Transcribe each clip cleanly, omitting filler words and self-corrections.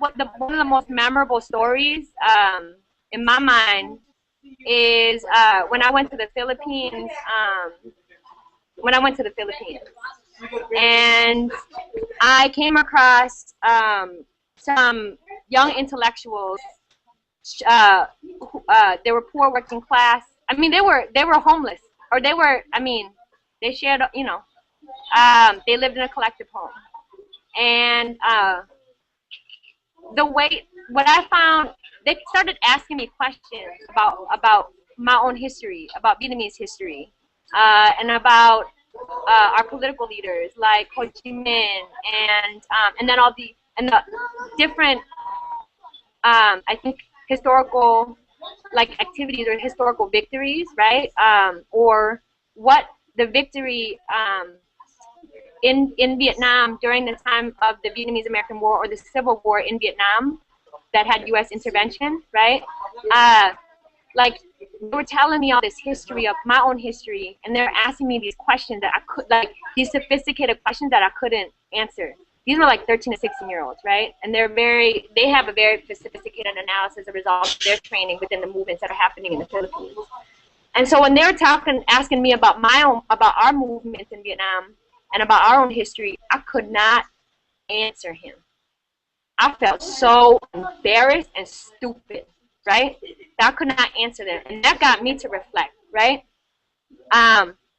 one of the most memorable stories in my mind is when I went to the Philippines. When I went to the Philippines, and I came across some young intellectuals. They were poor, working class. I mean, they were homeless, or they were. I mean, they shared. You know, they lived in a collective home, and what I found, they started asking me questions about my own history, about Vietnamese history, and about our political leaders like Ho Chi Minh, and then the different I think historical activities or historical victories, right? Or what the victory in Vietnam during the time of the Vietnamese American War or the Civil War in Vietnam that had U.S. intervention, right? Like, they were telling me all this history of my own history, and they're asking me these questions that I could, these sophisticated questions that I couldn't answer. These were like 13 to 16-year-olds, right? And they have a very sophisticated analysis as a result of their training within the movements that are happening in the Philippines. And so when they were asking me about our movements in Vietnam and about our own history, I could not answer him. I felt so embarrassed and stupid, right? That I could not answer them, and that got me to reflect, right?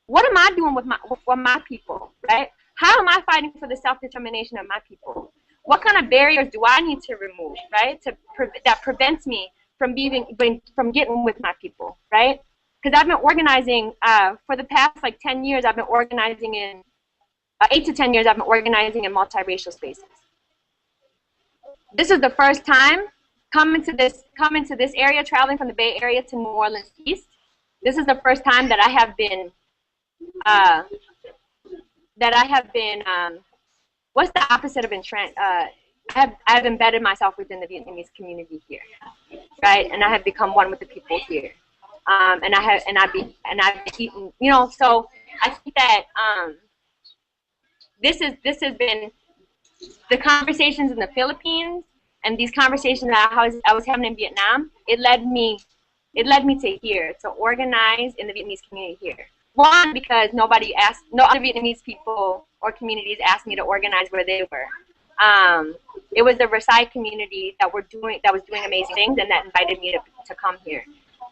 What am I doing with my people, right? How am I fighting for the self-determination of my people? What kind of barriers do I need to remove, right? That prevents me from getting with my people, right? Because I've been organizing for the past 10 years. I've been organizing in 8 to 10 years. I've been organizing in multiracial spaces. This is the first time coming to this area, traveling from the Bay Area to New Orleans East. This is the first time that I have been what's the opposite of entrenched? I have embedded myself within the Vietnamese community here, right? And I have become one with the people here. And I've eaten, you know. So I think that this has been the conversations in the Philippines and these conversations that I was having in Vietnam. It led me to here, to organize in the Vietnamese community here. One, because no other Vietnamese people or communities asked me to organize where they were. It was the Versailles community that was doing amazing things, and that invited me to come here.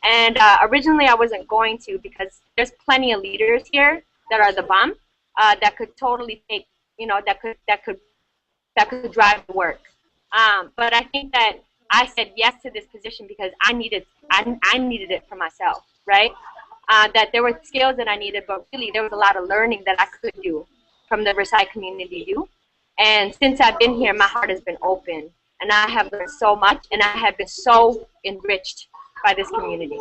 And originally I wasn't going to, because there's plenty of leaders here that are the bomb, that could totally take, you know, that could drive the work. But I think that I said yes to this position because I needed it for myself, right? That there were skills that I needed, but really there was a lot of learning that I could do from the Versailles community too. And since I've been here, my heart has been open, and I have learned so much, and I have been so enriched by this community.